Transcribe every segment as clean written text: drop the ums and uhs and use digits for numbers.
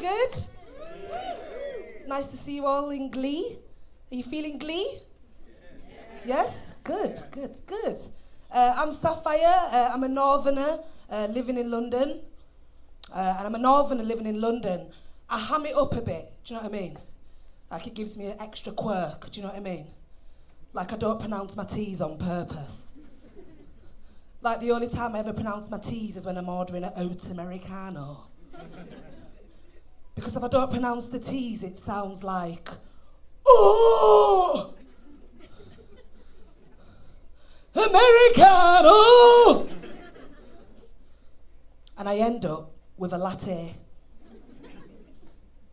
good? Nice to see you all in Glee. Are you feeling Glee? Yes? Good. I'm Sapphire. I'm a northerner living in London. And I'm a northerner living in London. I ham it up a bit, do you know what I mean? Like it gives me an extra quirk, do you know what I mean? Like I don't pronounce my T's on purpose. Like the only time I ever pronounce my T's is when I'm ordering an oat Americano. Because if I don't pronounce the T's, it sounds like, oh! Americano! And I end up with a latte.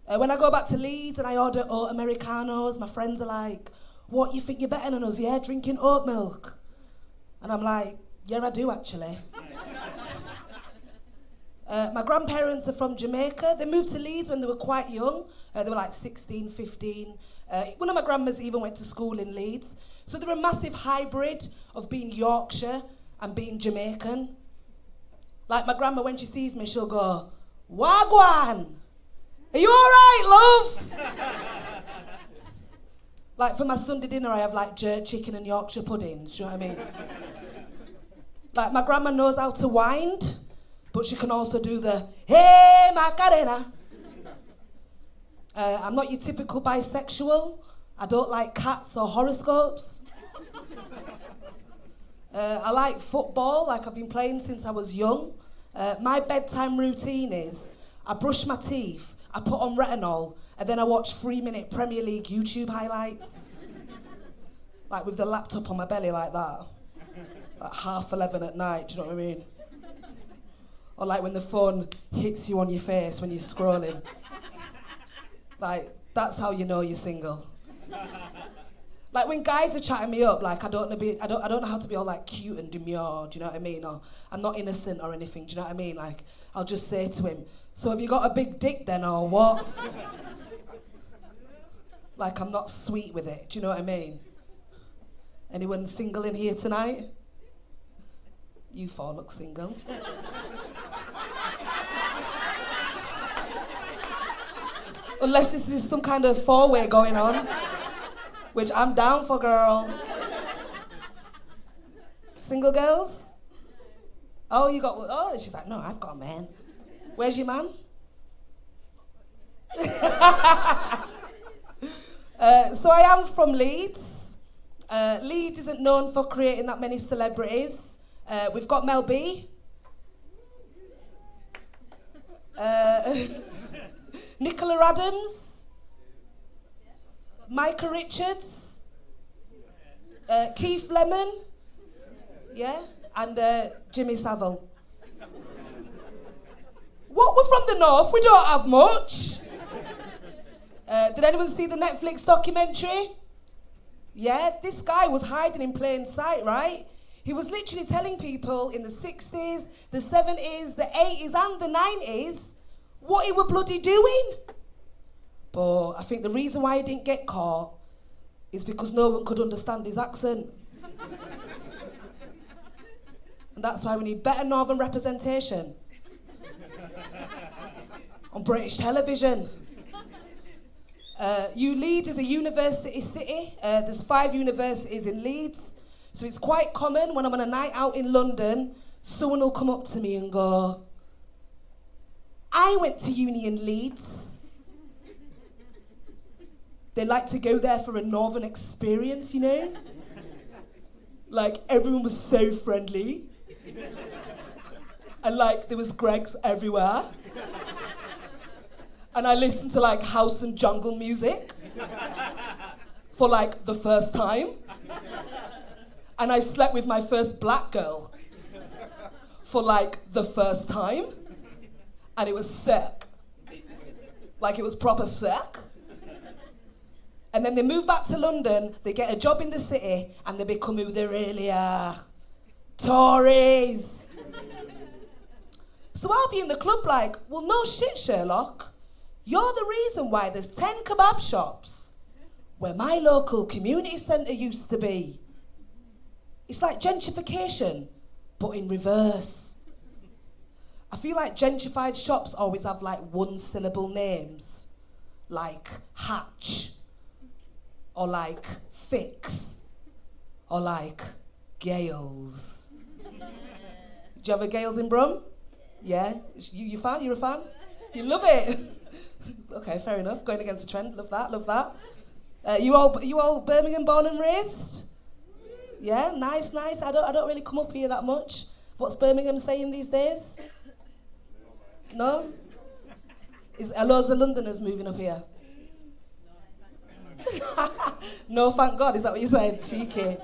When I go back to Leeds and I order oat Americanos, my friends are like, what, you think you're better than us, yeah, drinking oat milk? And I'm like, yeah, I do actually. My grandparents are from Jamaica. They moved to Leeds when they were quite young. They were like 16, 15. One of my grandmas even went to school in Leeds. So they're a massive hybrid of being Yorkshire and being Jamaican. Like my grandma, when she sees me, she'll go, Wagwan! Are you all right, love? Like for my Sunday dinner, I have like jerk chicken and Yorkshire puddings, do you know what I mean? Like my grandma knows how to wind, but she can also do the, hey, Macarena. I'm not your typical bisexual. I don't like cats or horoscopes. I like football, like I've been playing since I was young. My bedtime routine is, I brush my teeth, I put on retinol, and then I watch 3-minute Premier League YouTube highlights. Like with the laptop on my belly like that. Like 11:30 at night, do you know what I mean? Or like when the phone hits you on your face when you're scrolling. Like, that's how you know you're single. Like when guys are chatting me up, like I don't know how to be all like cute and demure, do you know what I mean? Or I'm not innocent or anything, do you know what I mean? Like I'll just say to him, so have you got a big dick then or what? Like I'm not sweet with it, do you know what I mean? Anyone single in here tonight? You four look single. Unless this is some kind of four-way going on. Which I'm down for, girl. Single girls? Oh, you got... Oh, she's like, no, I've got a man. Where's your man? So I am from Leeds. Leeds isn't known for creating that many celebrities. We've got Mel B. Nicola Adams. Micah Richards, Keith Lemon, yeah, and Jimmy Savile. What, we're from the north, we don't have much. Did anyone see the Netflix documentary? Yeah, this guy was hiding in plain sight, right? He was literally telling people in the 60s, the 70s, the 80s and the 90s what he were bloody doing. But I think the reason why he didn't get caught is because no one could understand his accent. And that's why we need better northern representation on British television. Leeds is a university city. There's 5 universities in Leeds. So it's quite common when I'm on a night out in London, someone will come up to me and go, I went to uni in Leeds. They like to go there for a northern experience, you know? Like, everyone was so friendly. And like, there was Greggs everywhere. And I listened to like house and jungle music for like the first time. And I slept with my first black girl for like the first time. And it was sick. Like it was proper sick. And then they move back to London, they get a job in the city, and they become who they really are. Tories. So I'll be in the club like, well, no shit, Sherlock. You're the reason why there's 10 kebab shops where my local community centre used to be. It's like gentrification, but in reverse. I feel like gentrified shops always have like one-syllable names, like Hatch, or like Fix, or like Gales. Do you have a Gales in Brum? Yeah? You fan? You're a fan? You love it? Okay, fair enough. Going against the trend. Love that, love that. You all Birmingham born and raised? Yeah, nice. I don't really come up here that much. What's Birmingham saying these days? No? Are loads of Londoners moving up here? No, thank God. Is that what you said? Cheeky.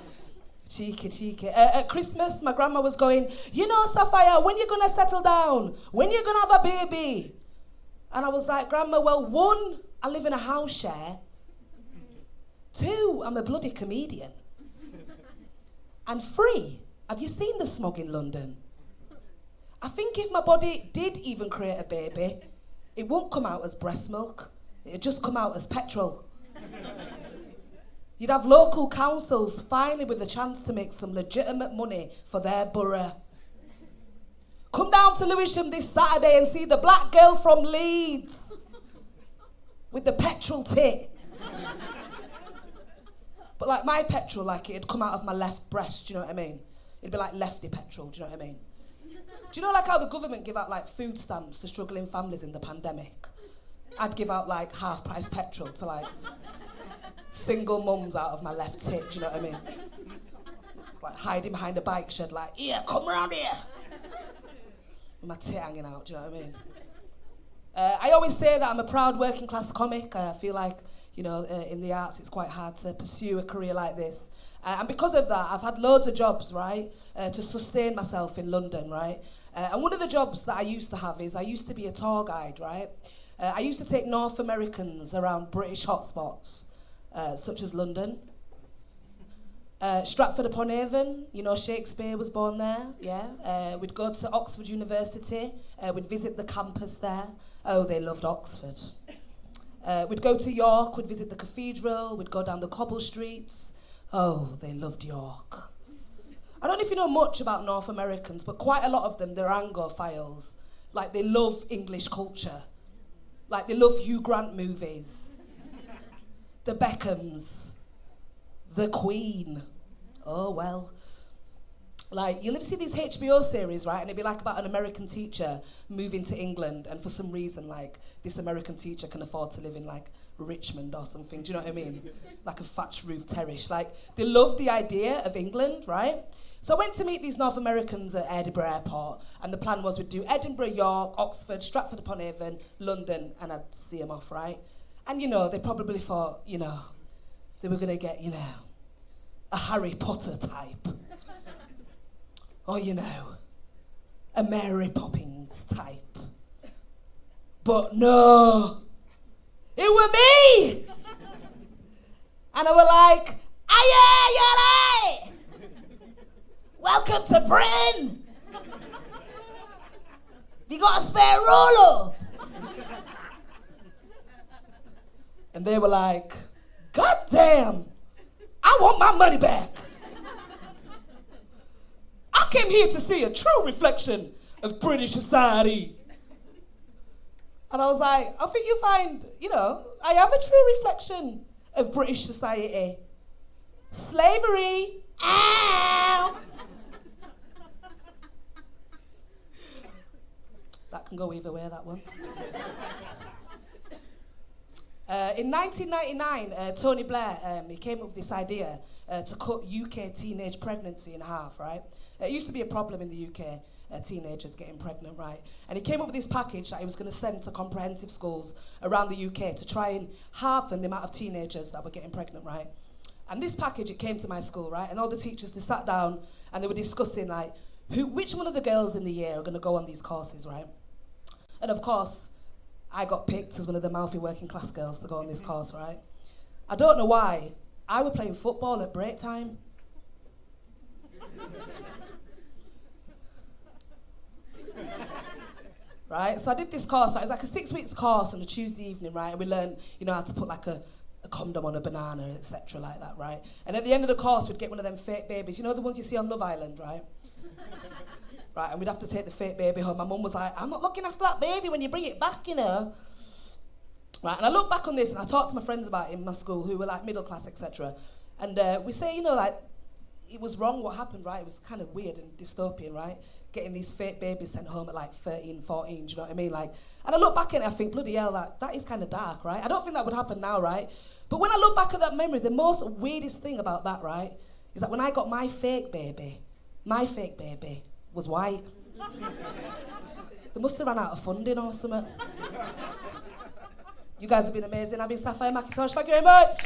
At Christmas, my grandma was going, you know, Sapphire, when you gonna settle down? When you gonna have a baby? And I was like, Grandma, well, 1, I live in a house share. 2, I'm a bloody comedian. And 3, have you seen the smog in London? I think if my body did even create a baby, it won't come out as breast milk. It'd just come out as petrol. You'd have local councils finally with a chance to make some legitimate money for their borough. Come down to Lewisham this Saturday and see the black girl from Leeds with the petrol tit. But like my petrol, like it'd come out of my left breast, do you know what I mean? It'd be like lefty petrol, do you know what I mean? Do you know like how the government give out like food stamps to struggling families in the pandemic? I'd give out like half-price petrol to like single mums out of my left tit, do you know what I mean? It's like hiding behind a bike shed like, yeah, come round here. With my tit hanging out, do you know what I mean? I always say that I'm a proud working class comic. I feel like, you know, in the arts it's quite hard to pursue a career like this. And because of that, I've had loads of jobs, right, to sustain myself in London, right? And one of the jobs that I used to have is I used to be a tour guide, right? I used to take North Americans around British hotspots, such as London. Stratford-upon-Avon, you know, Shakespeare was born there, yeah. We'd go to Oxford University, we'd visit the campus there. Oh, they loved Oxford. We'd go to York, we'd visit the cathedral, we'd go down the cobble streets. Oh, they loved York. I don't know if you know much about North Americans, but quite a lot of them, they're Anglophiles. Like, they love English culture. Like, they love Hugh Grant movies. The Beckhams. The Queen. Oh, well. Like, you'll ever see these HBO series, right? And it'd be like about an American teacher moving to England, and for some reason, like, this American teacher can afford to live in, like, Richmond or something. Do you know what I mean? Like a thatched roof terrace. Like, they love the idea of England, right? So I went to meet these North Americans at Edinburgh Airport, and the plan was we'd do Edinburgh, York, Oxford, Stratford-upon-Avon, London, and I'd see them off, right? And, you know, they probably thought, you know, they were going to get, you know, a Harry Potter type. Or, you know, a Mary Poppins type. But no, it were me! And I were like, aye, you're right! Welcome to Britain! You got a spare roller? And they were like, God damn, I want my money back. I came here to see a true reflection of British society. And I was like, I think you'll find, you know, I am a true reflection of British society. Slavery, ow! That can go either way, that one. In 1999, Tony Blair, he came up with this idea to cut UK teenage pregnancy in half, right? It used to be a problem in the UK, teenagers getting pregnant, right? And he came up with this package that he was going to send to comprehensive schools around the UK to try and halven the amount of teenagers that were getting pregnant, right? And this package, it came to my school, right? And all the teachers, they sat down and they were discussing, like, which one of the girls in the year are going to go on these courses, right? And of course, I got picked as one of the mouthy working class girls to go on this course, right? I don't know why. I was playing football at break time. Right, so I did this course. It was like a 6 weeks course on a Tuesday evening, right? And we learned, you know, how to put like a condom on a banana, etc., like that, right? And at the end of the course, we'd get one of them fake babies. You know the ones you see on Love Island, right? right? And we'd have to take the fake baby home. My mum was like, I'm not looking after that baby when you bring it back, you know. Right, and I look back on this and I talk to my friends about it in my school who were like middle class, etc. And we say, you know, like, it was wrong what happened, right? It was kind of weird and dystopian, right? Getting these fake babies sent home at like 13, 14, do you know what I mean? Like, and I look back at it, I think, bloody hell, like, that is kind of dark, right? I don't think that would happen now, right? But when I look back at that memory, the most weirdest thing about that, right, is that when I got my fake baby was white. They must have run out of funding or something. You guys have been amazing. I've been Sapphire Macintosh. Thank you very much.